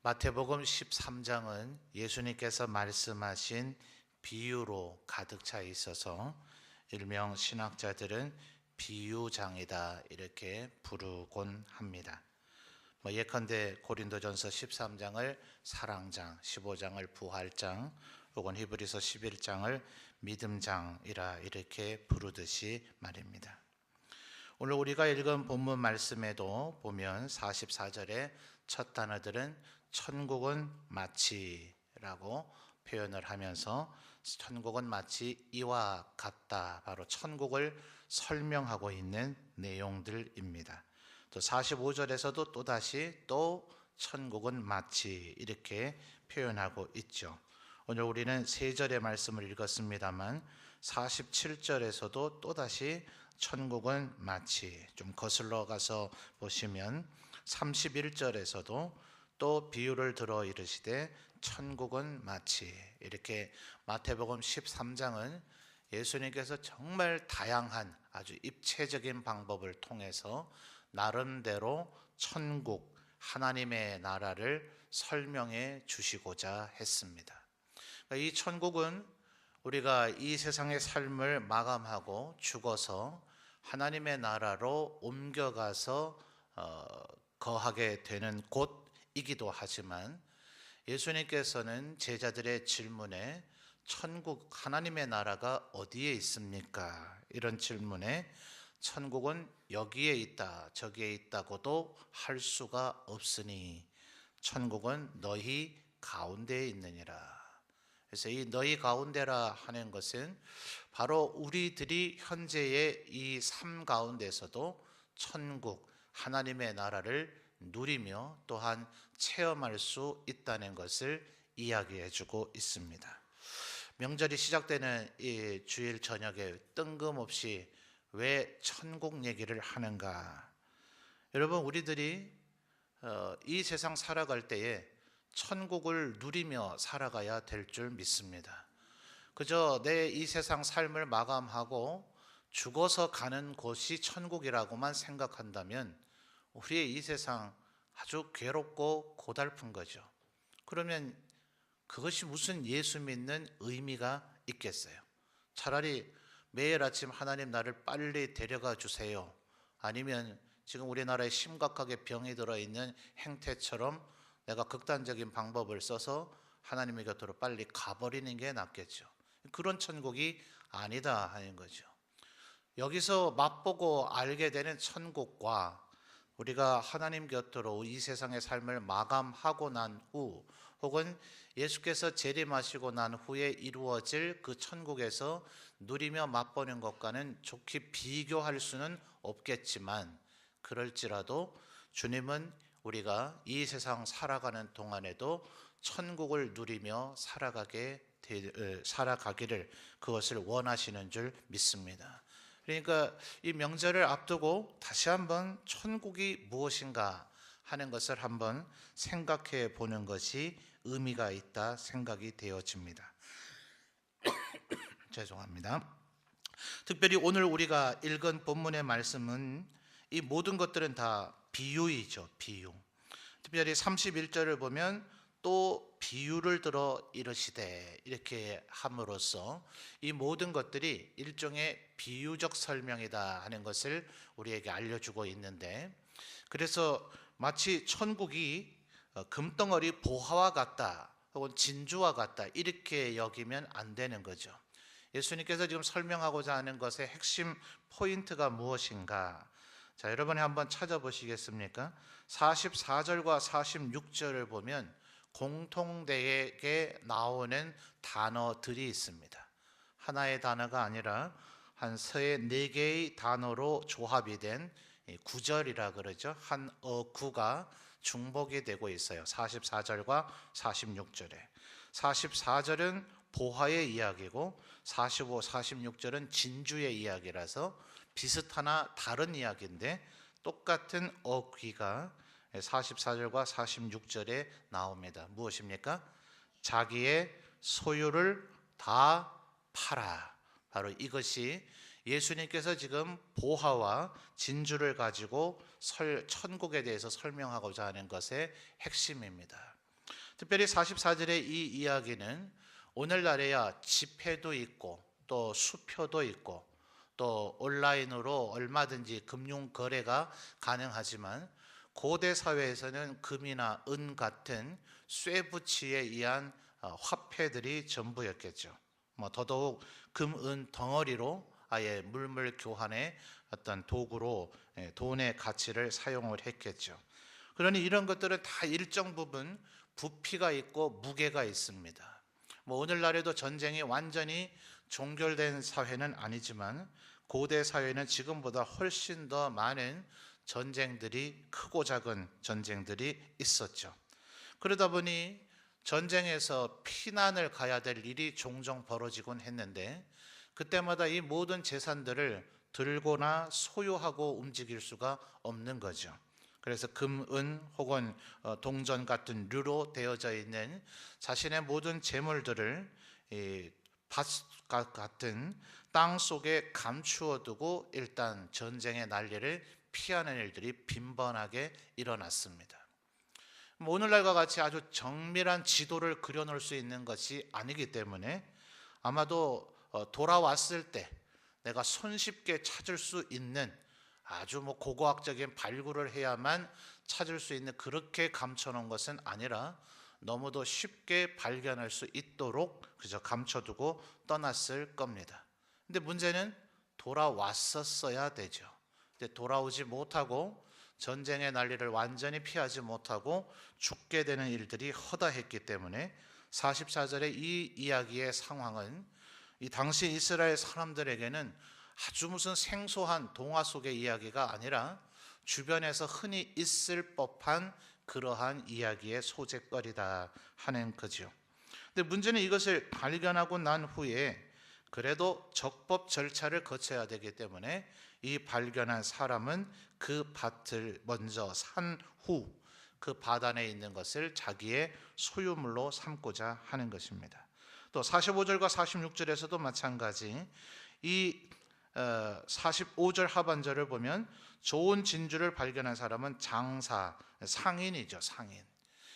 마태복음 13장은 예수님께서 말씀하신 비유로 가득 차 있어서 일명 신학자들은 비유장이다 이렇게 부르곤 합니다. 예컨대 고린도전서 13장을 사랑장, 15장을 부활장, 혹은 히브리서 11장을 믿음장이라 이렇게 부르듯이 말입니다. 오늘 우리가 읽은 본문 말씀에도 보면 44절에 첫 단어들은 천국은 마치라고 표현을 하면서 천국은 마치 이와 같다, 바로 천국을 설명하고 있는 내용들입니다. 또 45절에서도 또다시 또 천국은 마치 이렇게 표현하고 있죠. 오늘 우리는 세 절의 말씀을 읽었습니다만 47절에서도 또다시 천국은 마치, 좀 거슬러 가서 보시면 31절에서도 또 비유를 들어 이르시되 천국은 마치, 이렇게 마태복음 13장은 예수님께서 정말 다양한 아주 입체적인 방법을 통해서 나름대로 천국, 하나님의 나라를 설명해 주시고자 했습니다. 이 천국은 우리가 이 세상의 삶을 마감하고 죽어서 하나님의 나라로 옮겨가서 거하게 되는 곳이기도 하지만, 예수님께서는 제자들의 질문에 천국, 하나님의 나라가 어디에 있습니까? 이런 질문에 천국은 여기에 있다, 저기에 있다고도 할 수가 없으니 천국은 너희 가운데에 있느니라. 그래서 이 너희 가운데라 하는 것은 바로 우리들이 현재의 이 삶 가운데서도 천국, 하나님의 나라를 누리며 또한 체험할 수 있다는 것을 이야기해 주고 있습니다. 명절이 시작되는 이 주일 저녁에 뜬금없이 왜 천국 얘기를 하는가? 여러분, 우리들이 이 세상 살아갈 때에 천국을 누리며 살아가야 될 줄 믿습니다. 그저 내 이 세상 삶을 마감하고 죽어서 가는 곳이 천국이라고만 생각한다면 우리의 이 세상 아주 괴롭고 고달픈 거죠. 그러면 그것이 무슨 예수 믿는 의미가 있겠어요? 차라리 매일 아침 하나님 나를 빨리 데려가 주세요, 아니면 지금 우리나라에 심각하게 병이 들어있는 행태처럼 내가 극단적인 방법을 써서 하나님의 곁으로 빨리 가버리는 게 낫겠죠. 그런 천국이 아니다 하는 거죠. 여기서 맛보고 알게 되는 천국과 우리가 하나님 곁으로 이 세상의 삶을 마감하고 난 후, 혹은 예수께서 재림하시고 난 후에 이루어질 그 천국에서 누리며 맛보는 것과는 좋게 비교할 수는 없겠지만, 그럴지라도 주님은 우리가 이 세상 살아가는 동안에도 천국을 누리며 살아가기를, 그것을 원하시는 줄 믿습니다. 그러니까 이 명절을 앞두고 다시 한번 천국이 무엇인가 하는 것을 한번 생각해 보는 것이 의미가 있다 생각이 되어집니다. 죄송합니다. 특별히 오늘 우리가 읽은 본문의 말씀은 이 모든 것들은 다 비유이죠. 비유. 특별히 31절을 보면 또 비유를 들어 이르시되 이렇게 함으로써 이 모든 것들이 일종의 비유적 설명이다 하는 것을 우리에게 알려주고 있는데, 그래서 마치 천국이 금덩어리 보화와 같다, 혹은 진주와 같다 이렇게 여기면 안 되는 거죠. 예수님께서 지금 설명하고자 하는 것의 핵심 포인트가 무엇인가? 자, 여러분이 한번 찾아보시겠습니까? 44절과 46절을 보면 공통되게 나오는 단어들이 있습니다. 하나의 단어가 아니라 한 세 네 개의 단어로 조합이 된 구절이라 그러죠. 한 어구가 중복이 되고 있어요. 44절과 46절에 44절은 보화의 이야기고 45, 46절은 진주의 이야기라서 비슷하나 다른 이야기인데 똑같은 어귀가 44절과 46절에 나옵니다. 무엇입니까? 자기의 소유를 다 팔아. 바로 이것이 예수님께서 지금 보화와 진주를 가지고 천국에 대해서 설명하고자 하는 것의 핵심입니다. 특별히 44절의 이 이야기는 오늘날에야 지폐도 있고 또 수표도 있고 또 온라인으로 얼마든지 금융 거래가 가능하지만 고대 사회에서는 금이나 은 같은 쇠붙이에 의한 화폐들이 전부였겠죠. 더더욱 금, 은 덩어리로 아예 물물 교환의 어떤 도구로 돈의 가치를 사용을 했겠죠. 그러니 이런 것들은 다 일정 부분 부피가 있고 무게가 있습니다. 오늘날에도 전쟁이 완전히 종결된 사회는 아니지만 고대 사회는 지금보다 훨씬 더 많은 전쟁들이, 크고 작은 전쟁들이 있었죠. 그러다 보니 전쟁에서 피난을 가야 될 일이 종종 벌어지곤 했는데 그때마다 이 모든 재산들을 들고나 소유하고 움직일 수가 없는 거죠. 그래서 금, 은 혹은 동전 같은 류로 되어져 있는 자신의 모든 재물들을 밭 같은 땅 속에 감추어 두고 일단 전쟁의 난리를 피하는 일들이 빈번하게 일어났습니다. 오늘날과 같이 아주 정밀한 지도를 그려놓을 수 있는 것이 아니기 때문에 아마도 돌아왔을 때 내가 손쉽게 찾을 수 있는 아주 고고학적인 발굴을 해야만 찾을 수 있는 그렇게 감춰놓은 것은 아니라 너무도 쉽게 발견할 수 있도록 그저 감춰두고 떠났을 겁니다. 근데 문제는 돌아왔었어야 되죠. 근데 돌아오지 못하고 전쟁의 난리를 완전히 피하지 못하고 죽게 되는 일들이 허다했기 때문에 44절의 이 이야기의 상황은 이 당시 이스라엘 사람들에게는 아주 무슨 생소한 동화 속의 이야기가 아니라 주변에서 흔히 있을 법한 그러한 이야기의 소재거리다 하는 거죠. 근데 문제는 이것을 발견하고 난 후에 그래도 적법 절차를 거쳐야 되기 때문에 이 발견한 사람은 그 밭을 먼저 산 후 그 밭 안에 있는 것을 자기의 소유물로 삼고자 하는 것입니다. 또 45절과 46절에서도 마찬가지 이 45절 하반절을 보면 좋은 진주를 발견한 사람은 장사, 상인이죠, 상인.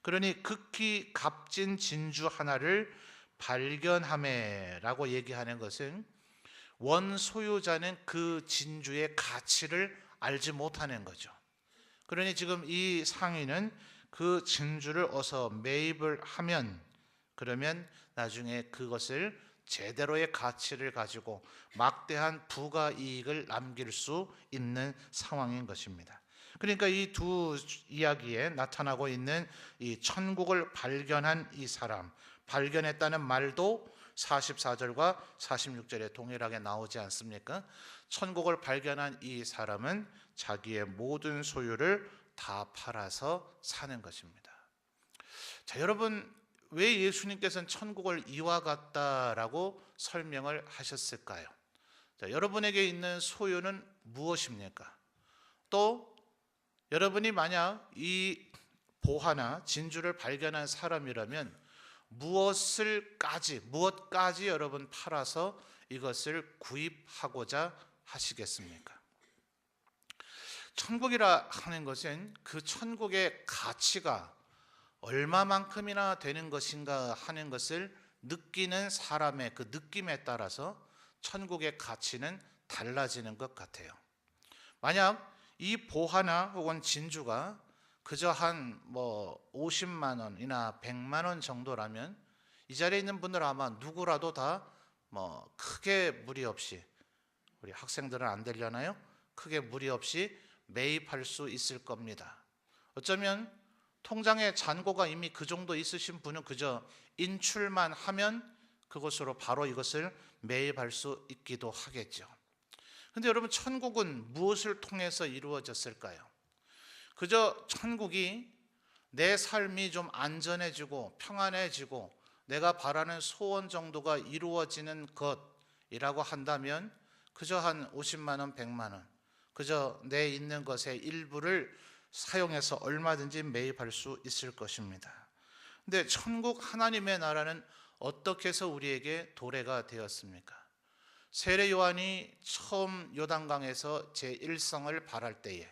그러니 극히 값진 진주 하나를 발견함에라고 얘기하는 것은 원 소유자는 그 진주의 가치를 알지 못하는 거죠. 그러니 지금 이 상인은 그 진주를 어서 매입을 하면 그러면 나중에 그것을 제대로의 가치를 가지고 막대한 부가 이익을 남길 수 있는 상황인 것입니다. 그러니까 이 두 이야기에 나타나고 있는 이 천국을 발견한 이 사람, 발견했다는 말도 44절과 46절에 동일하게 나오지 않습니까? 천국을 발견한 이 사람은 자기의 모든 소유를 다 팔아서 사는 것입니다. 자, 여러분, 왜 예수님께서는 천국을 이와 같다라고 설명을 하셨을까요? 자, 여러분에게 있는 소유는 무엇입니까? 또 여러분이 만약 이 보화나 진주를 발견한 사람이라면 무엇까지 여러분 팔아서 이것을 구입하고자 하시겠습니까? 천국이라 하는 것은 그 천국의 가치가 얼마만큼이나 되는 것인가 하는 것을 느끼는 사람의 그 느낌에 따라서 천국의 가치는 달라지는 것 같아요. 만약 이 보화나 혹은 진주가 그저 한 50만 원이나 100만 원 정도라면 이 자리에 있는 분들 아마 누구라도 다 크게 무리 없이, 우리 학생들은 안 되려나요? 크게 무리 없이 매입할 수 있을 겁니다. 어쩌면 통장에 잔고가 이미 그 정도 있으신 분은 그저 인출만 하면 그것으로 바로 이것을 매입할 수 있기도 하겠죠. 근데 여러분, 천국은 무엇을 통해서 이루어졌을까요? 그저 천국이 내 삶이 좀 안전해지고 평안해지고 내가 바라는 소원 정도가 이루어지는 것이라고 한다면 그저 한 50만 원, 100만 원, 그저 내 있는 것의 일부를 사용해서 얼마든지 매입할 수 있을 것입니다. 근데 천국 하나님의 나라는 어떻게 해서 우리에게 도래가 되었습니까? 세례 요한이 처음 요단강에서 제1성을 발할 때에,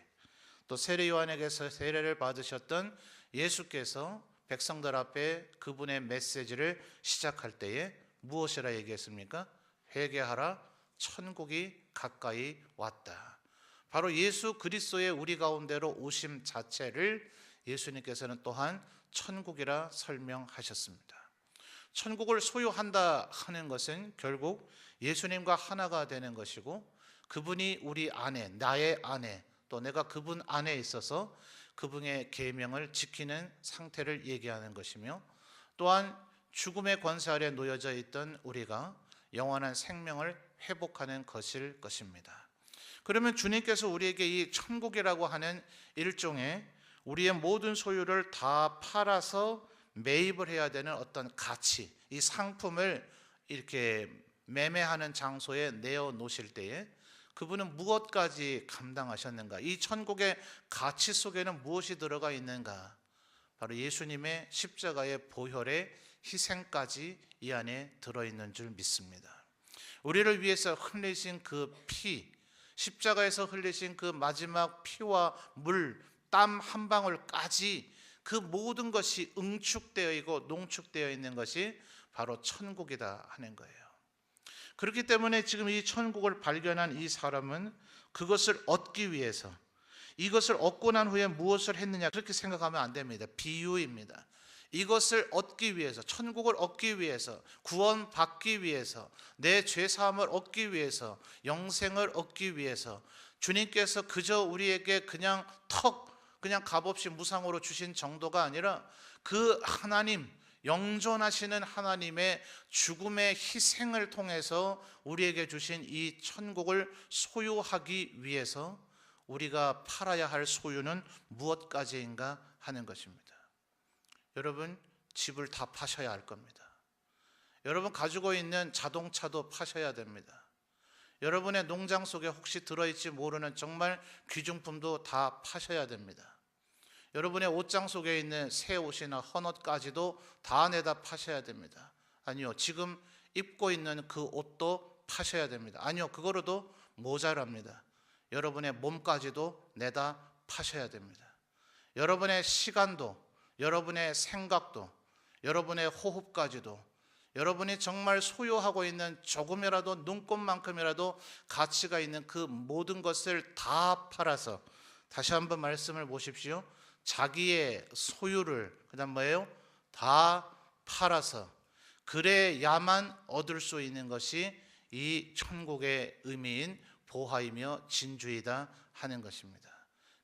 또 세례 요한에게서 세례를 받으셨던 예수께서 백성들 앞에 그분의 메시지를 시작할 때에 무엇이라 얘기했습니까? 회개하라, 천국이 가까이 왔다. 바로 예수 그리스도의 우리 가운데로 오심 자체를 예수님께서는 또한 천국이라 설명하셨습니다. 천국을 소유한다 하는 것은 결국 예수님과 하나가 되는 것이고, 그분이 우리 안에, 나의 안에, 또 내가 그분 안에 있어서 그분의 계명을 지키는 상태를 얘기하는 것이며, 또한 죽음의 권세 아래 놓여져 있던 우리가 영원한 생명을 회복하는 것일 것입니다. 그러면 주님께서 우리에게 이 천국이라고 하는 일종의 우리의 모든 소유를 다 팔아서 매입을 해야 되는 어떤 가치, 이 상품을 이렇게 매매하는 장소에 내어 놓으실 때에 그분은 무엇까지 감당하셨는가? 이 천국의 가치 속에는 무엇이 들어가 있는가? 바로 예수님의 십자가의 보혈의 희생까지 이 안에 들어있는 줄 믿습니다. 우리를 위해서 흘리신 그 피, 십자가에서 흘리신 그 마지막 피와 물, 땀 한 방울까지 그 모든 것이 응축되어 있고 농축되어 있는 것이 바로 천국이다 하는 거예요. 그렇기 때문에 지금 이 천국을 발견한 이 사람은 그것을 얻기 위해서, 이것을 얻고 난 후에 무엇을 했느냐, 그렇게 생각하면 안 됩니다. 비유입니다. 이것을 얻기 위해서, 천국을 얻기 위해서, 구원받기 위해서, 내 죄사함을 얻기 위해서, 영생을 얻기 위해서 주님께서 그저 우리에게 그냥 값없이 무상으로 주신 정도가 아니라 그 하나님, 영존하시는 하나님의 죽음의 희생을 통해서 우리에게 주신 이 천국을 소유하기 위해서 우리가 팔아야 할 소유는 무엇까지인가 하는 것입니다. 여러분, 집을 다 파셔야 할 겁니다. 여러분 가지고 있는 자동차도 파셔야 됩니다. 여러분의 농장 속에 혹시 들어있지 모르는 정말 귀중품도 다 파셔야 됩니다. 여러분의 옷장 속에 있는 새 옷이나 헌옷까지도 다 내다 파셔야 됩니다. 아니요, 지금 입고 있는 그 옷도 파셔야 됩니다. 아니요, 그거로도 모자랍니다. 여러분의 몸까지도 내다 파셔야 됩니다. 여러분의 시간도, 여러분의 생각도, 여러분의 호흡까지도, 여러분이 정말 소유하고 있는 조금이라도 눈꼽만큼이라도 가치가 있는 그 모든 것을 다 팔아서, 다시 한번 말씀을 보십시오. 자기의 소유를 그다음 뭐예요? 다 팔아서 그래야만 얻을 수 있는 것이 이 천국의 의미인 보화이며 진주이다 하는 것입니다.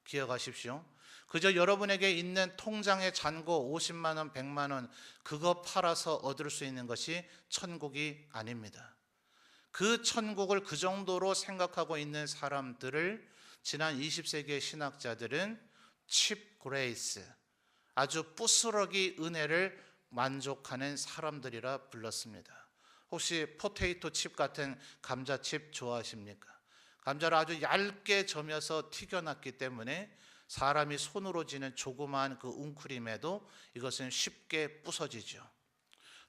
기억하십시오. 그저 여러분에게 있는 통장의 잔고 50만 원, 100만 원 그거 팔아서 얻을 수 있는 것이 천국이 아닙니다. 그 천국을 그 정도로 생각하고 있는 사람들을 지난 20세기의 신학자들은 칩 그레이스, 아주 부스러기 은혜를 만족하는 사람들이라 불렀습니다. 혹시 포테이토 칩 같은 감자칩 좋아하십니까? 감자를 아주 얇게 점여서 튀겨놨기 때문에 사람이 손으로 쥐는 조그마한 그 웅크림에도 이것은 쉽게 부서지죠.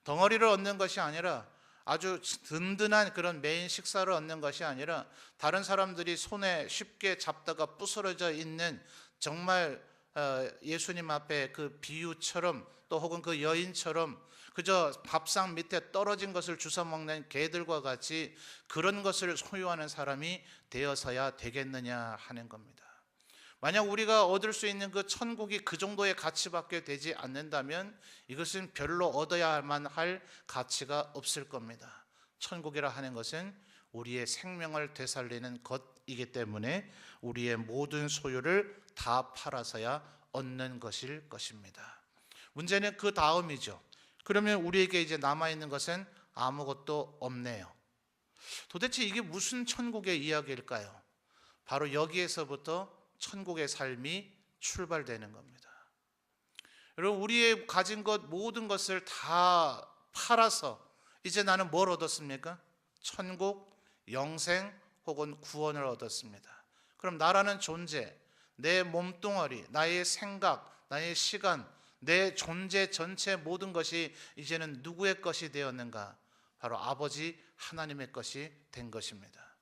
덩어리를 얻는 것이 아니라, 아주 든든한 그런 메인 식사를 얻는 것이 아니라, 다른 사람들이 손에 쉽게 잡다가 부스러져 있는 정말 예수님 앞에 그 비유처럼, 또 혹은 그 여인처럼 그저 밥상 밑에 떨어진 것을 주워 먹는 개들과 같이 그런 것을 소유하는 사람이 되어서야 되겠느냐 하는 겁니다. 만약 우리가 얻을 수 있는 그 천국이 그 정도의 가치밖에 되지 않는다면 이것은 별로 얻어야만 할 가치가 없을 겁니다. 천국이라 하는 것은 우리의 생명을 되살리는 것이기 때문에 우리의 모든 소유를 다 팔아서야 얻는 것일 것입니다. 문제는 그 다음이죠. 그러면 우리에게 이제 남아있는 것은 아무것도 없네요. 도대체 이게 무슨 천국의 이야기일까요? 바로 여기에서부터 천국의 삶이 출발되는 겁니다. 여러분, 우리의 가진 것 모든 것을 다 팔아서 이제 나는 뭘 얻었습니까? 천국, 영생 혹은 구원을 얻었습니다. 그럼 나라는 존재, 내 몸뚱아리, 나의 생각, 나의 시간, 내 존재 전체 모든 것이 이제는 누구의 것이 되었는가? 바로 아버지 하나님의 것이 된 것입니다.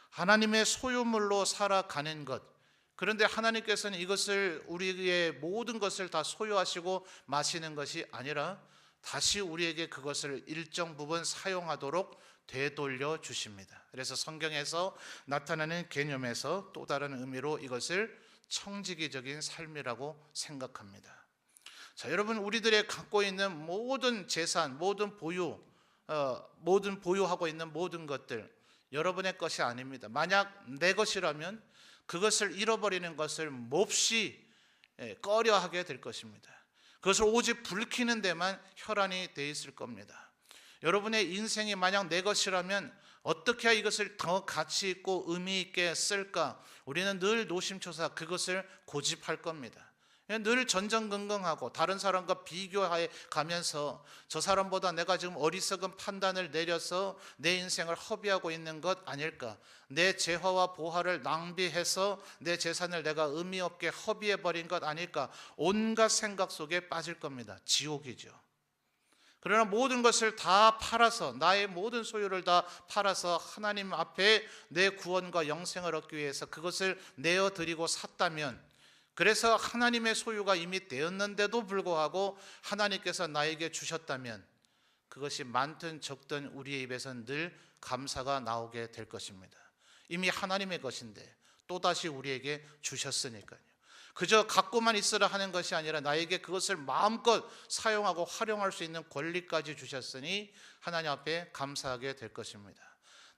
하나님의 소유물로 살아가는 것, 그런데 하나님께서는 이것을 우리의 모든 것을 다 소유하시고 마시는 것이 아니라 다시 우리에게 그것을 일정 부분 사용하도록 되돌려 주십니다. 그래서 성경에서 나타나는 개념에서 또 다른 의미로 이것을 청지기적인 삶이라고 생각합니다. 자, 여러분, 우리들의 갖고 있는 모든 재산, 모든 보유하고 있는 모든 것들 여러분의 것이 아닙니다. 만약 내 것이라면 그것을 잃어버리는 것을 몹시 꺼려하게 될 것입니다. 그것을 오직 불키는 데만 혈안이 돼 있을 겁니다. 여러분의 인생이 만약 내 것이라면 어떻게 해야 이것을 더 가치 있고 의미 있게 쓸까? 우리는 늘 노심초사 그것을 고집할 겁니다. 늘 전전긍긍하고 다른 사람과 비교해 가면서 저 사람보다 내가 지금 어리석은 판단을 내려서 내 인생을 허비하고 있는 것 아닐까? 내 재화와 보화를 낭비해서 내 재산을 내가 의미 없게 허비해버린 것 아닐까? 온갖 생각 속에 빠질 겁니다. 지옥이죠. 그러나 모든 것을 다 팔아서, 나의 모든 소유를 다 팔아서 하나님 앞에 내 구원과 영생을 얻기 위해서 그것을 내어드리고 샀다면, 그래서 하나님의 소유가 이미 되었는데도 불구하고 하나님께서 나에게 주셨다면 그것이 많든 적든 우리의 입에서는 늘 감사가 나오게 될 것입니다. 이미 하나님의 것인데 또다시 우리에게 주셨으니까요. 그저 갖고만 있으라 하는 것이 아니라 나에게 그것을 마음껏 사용하고 활용할 수 있는 권리까지 주셨으니 하나님 앞에 감사하게 될 것입니다.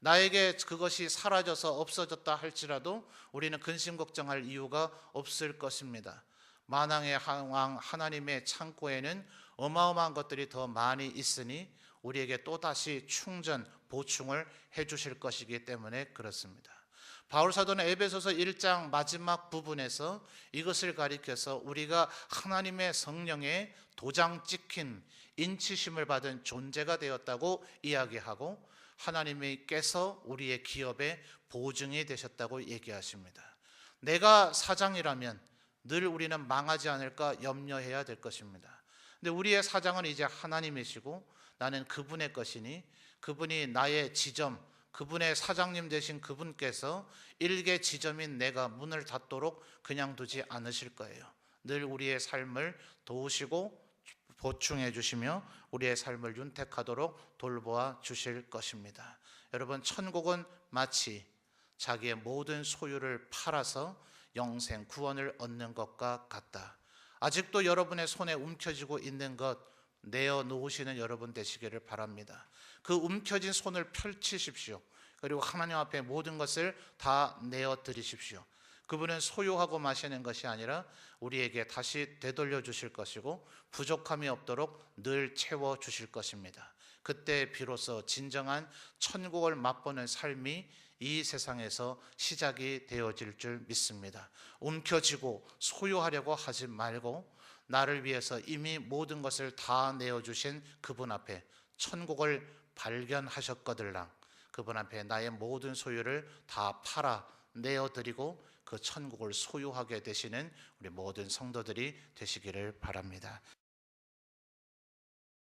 나에게 그것이 사라져서 없어졌다 할지라도 우리는 근심 걱정할 이유가 없을 것입니다. 만왕의 왕 하나님의 창고에는 어마어마한 것들이 더 많이 있으니 우리에게 또다시 충전, 보충을 해주실 것이기 때문에 그렇습니다. 바울 사도는 에베소서 1장 마지막 부분에서 이것을 가리켜서 우리가 하나님의 성령의 도장 찍힌 인치심을 받은 존재가 되었다고 이야기하고 하나님께서 우리의 기업의 보증이 되셨다고 얘기하십니다. 내가 사장이라면 늘 우리는 망하지 않을까 염려해야 될 것입니다. 근데 우리의 사장은 이제 하나님이시고 나는 그분의 것이니 그분이 나의 지점, 그분의 사장님 되신 그분께서 일개 지점인 내가 문을 닫도록 그냥 두지 않으실 거예요. 늘 우리의 삶을 도우시고 보충해 주시며 우리의 삶을 윤택하도록 돌보아 주실 것입니다. 여러분, 천국은 마치 자기의 모든 소유를 팔아서 영생 구원을 얻는 것과 같다. 아직도 여러분의 손에 움켜쥐고 있는 것 내어놓으시는 여러분 되시기를 바랍니다. 그 움켜진 손을 펼치십시오. 그리고 하나님 앞에 모든 것을 다 내어드리십시오. 그분은 소유하고 마시는 것이 아니라 우리에게 다시 되돌려 주실 것이고 부족함이 없도록 늘 채워 주실 것입니다. 그때 비로소 진정한 천국을 맛보는 삶이 이 세상에서 시작이 되어질 줄 믿습니다. 움켜쥐고 소유하려고 하지 말고 나를 위해서 이미 모든 것을 다 내어주신 그분 앞에 천국을 발견하셨거들랑 그분 앞에 나의 모든 소유를 다 팔아 내어드리고 그 천국을 소유하게 되시는 우리 모든 성도들이 되시기를 바랍니다.